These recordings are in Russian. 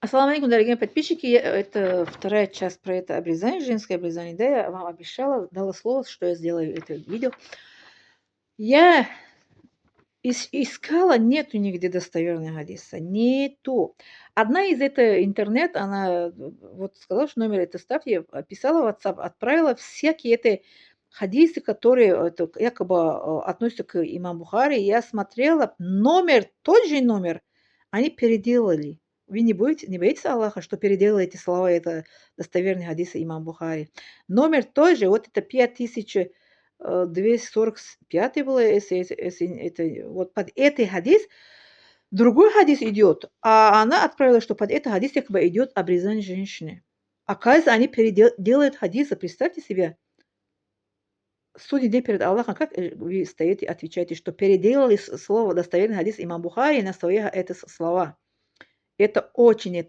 Ассаламу алейкум, дорогие подписчики. Это вторая часть про это обрезание, женское обрезание. Да, я вам обещала, дала слово, что я сделаю это видео. Я искала, нету нигде достоверного хадиса. Нету. Одна из это интернет, она вот сказала, что номер это ставьте, я писала в WhatsApp, отправила всякие это хадисы, которые это, якобы относятся к имам Бухари. Я смотрела, номер, тот же номер, они переделали. Вы не боитесь Аллаха, что переделаете слова, это достоверные хадисы имам Бухари. Номер тот же, вот это 5245 было, если это вот под этой хадис, другой хадис идет, а она отправила, что под этот хадис якобы идет обрезание женщины. Оказывается, они делают хадисы, представьте себе, судный день перед Аллахом, как вы стоите, отвечаете, что переделали слово достоверный хадис имам Бухари на свои это слова. Это очень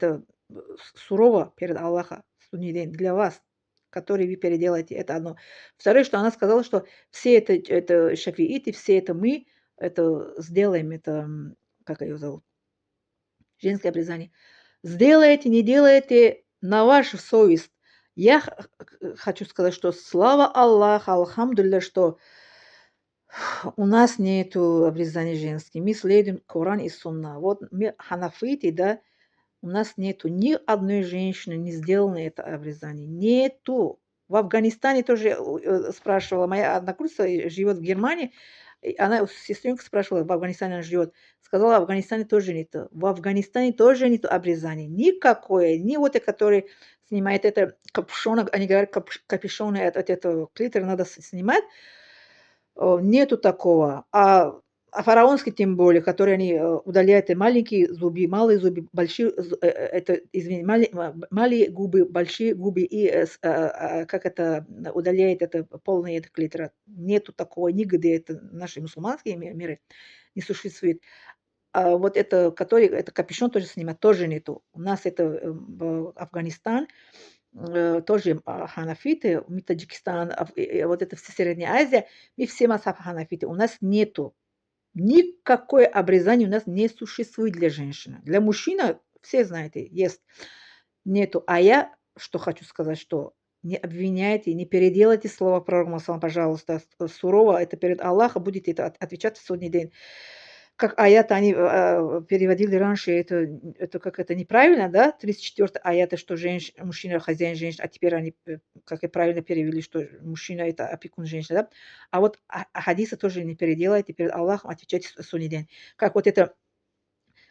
сурово перед Аллахом, судный день для вас, который вы переделаете. Это одно. Второе, что она сказала, что все это шафииты, все это мы это сделаем, как ее зовут, женское обрезание. Сделаете, не делаете, на вашу совесть. Я хочу сказать, что слава Аллаху, алхамдулилля, что у нас нету обрезания женских. Мы следуем Коран и Сунна. Вот мы ханафиты, да, у нас нету ни одной женщины, не сделано это обрезание. Нету. В Афганистане тоже спрашивала, моя однокурсница живет в Германии, и она у сестренка спрашивала, в Афганистане она живет. Сказала, в Афганистане тоже нету. В Афганистане тоже нету обрезания. Никакое. Ни вот это, который снимает это капюшон, они говорят, капюшон, это клитор надо снимать. Нету такого. А фараонский тем более, которые они удаляют и маленькие зубы, малые зубы, большие, малые губы, большие губы и как это удаляет это полный это клитор. Нету такого нигде, это наши мусульманские миры не существует. А вот это, который, это капюшон тоже снимать, тоже нету. У нас это Афганистан, тоже ханафиты, мы Таджикистан, вот это вся Средняя Азия, мы все мазхаб ханафиты. У нас нету никакое обрезание у нас не существует для женщины. Для мужчины, все знаете, есть. Нету. А я что хочу сказать, что не обвиняйте, не переделайте слова пророка Мухаммада, пожалуйста, сурово это перед Аллахом будете это отвечать в судный день. Как аят они переводили раньше, это как это неправильно, да? 34 аята, что мужчина хозяин женщины, а теперь они как и правильно перевели, что мужчина это опекун женщины, да? А вот хадисы тоже не переделайте перед Аллахом, отвечайте в судный день. Как вот это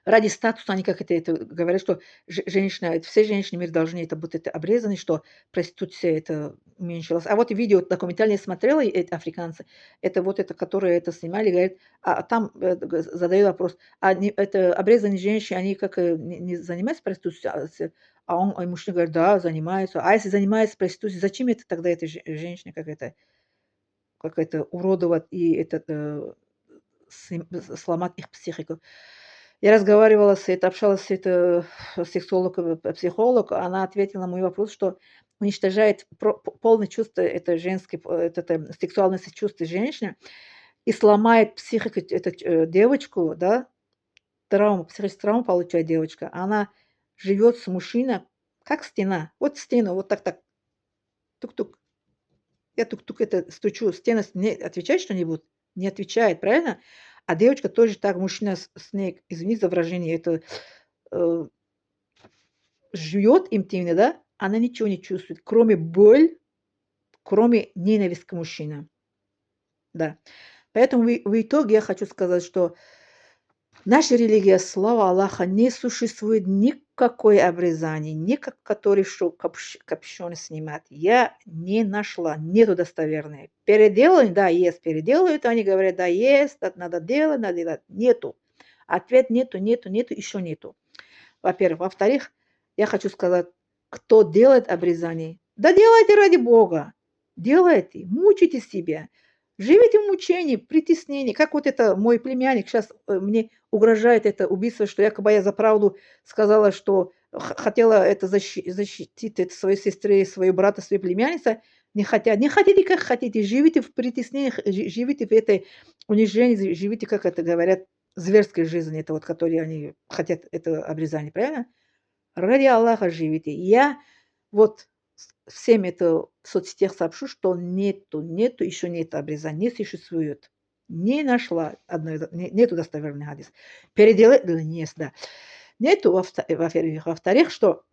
ради статуса они как это говорят, что женщина, все женщины мира должны это быть это обрезаны, что проституция это уменьшилась. А вот видео документальное смотрела африканцы, это вот это, которые это снимали, говорят, а там задают вопрос, это обрезанные женщины, они как не занимаются проституцией, а мужчина говорит, да, занимаются. А если занимаются проституцией, зачем это тогда этой женщине как это уродовать и сломать их психику? Я разговаривала общалась с сексологом, психолог, она ответила на мой вопрос, что уничтожает полное чувство это женской, сексуальности чувства женщины и сломает психику девочку, да, психическую травму получает девочка. Она живет с мужчиной, как стена. Вот стену, вот так, тук-тук. Я тук-тук это стучу, стена не отвечает что-нибудь? Не отвечает, правильно? А девочка тоже так, мужчина с ней, извините за выражение, э, живет интимно, да, она ничего не чувствует, кроме боль, кроме ненависти к мужчинам. Да. Поэтому в итоге я хочу сказать, что наша религия, слава Аллаха, не существует никакое обрезание, никак, который что капюшон снимать. Я не нашла, нету достоверной. Переделывают, да, есть, переделывают, они говорят, да, есть, надо делать, надо делать. Нету. Ответ нету, нету, нету, еще нету. Во-первых. Во-вторых, я хочу сказать, кто делает обрезание, да делайте ради Бога. Делайте, мучайте себя. Живите в мучении, притеснении. Как вот это мой племянник сейчас мне угрожает это убийство, что якобы я за правду сказала, что хотела это защитить это своей сестры, своего брата, своей племянницы. Не хотят. Не хотите, как хотите. Живите в притеснениях, живите в этой унижении, живите, как это говорят, зверской жизни, это вот, которые они хотят это обрезание, правильно? Ради Аллаха живите. Я вот всем это в соцсетях сообщу, что нету, еще нет обрезания, не существует. Не нашла нету достоверный хадис. Переделать нет, да. Нету, во-первых. Во-вторых, что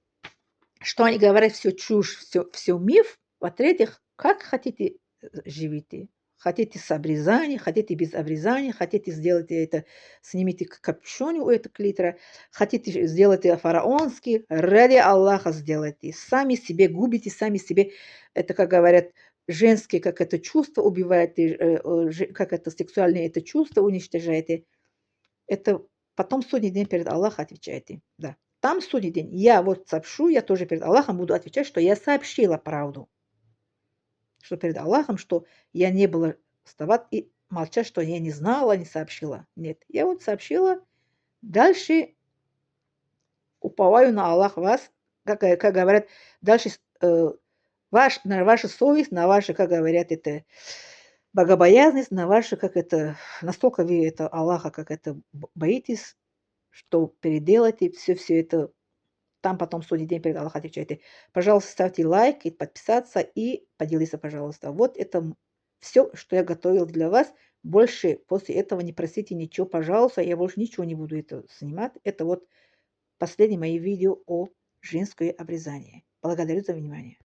они говорят, все чушь, все миф. Во-третьих, как хотите, живите. Хотите с обрезанием, хотите без обрезания, хотите сделать это, снимите капюшон у этого клитора, хотите сделать это фараонский, ради Аллаха сделайте. Сами себе губите, сами себе, это, как говорят, женские, как это чувство убиваете, как это сексуальное это чувство уничтожаете. Это потом судный день перед Аллахом отвечаете. Да. Там судный день. Я вот сообщу, я тоже перед Аллахом буду отвечать, что я сообщила правду. Что перед Аллахом, что я не была вставать и молчать, что я не знала, не сообщила. Нет, я вот сообщила. Дальше уповаю на Аллах вас, как говорят, дальше на вашу совесть, на вашу, как говорят, это богобоязненность, на вашу, как это, настолько вы это Аллаха, как это боитесь, что переделаете все это. Там потом судный день перед Аллахом отвечаете. Пожалуйста, ставьте лайк и подписаться, и поделиться, пожалуйста. Вот это все, что я готовил для вас. Больше после этого не просите ничего, пожалуйста. Я больше ничего не буду это снимать. Это вот последние мои видео о женское обрезание. Благодарю за внимание.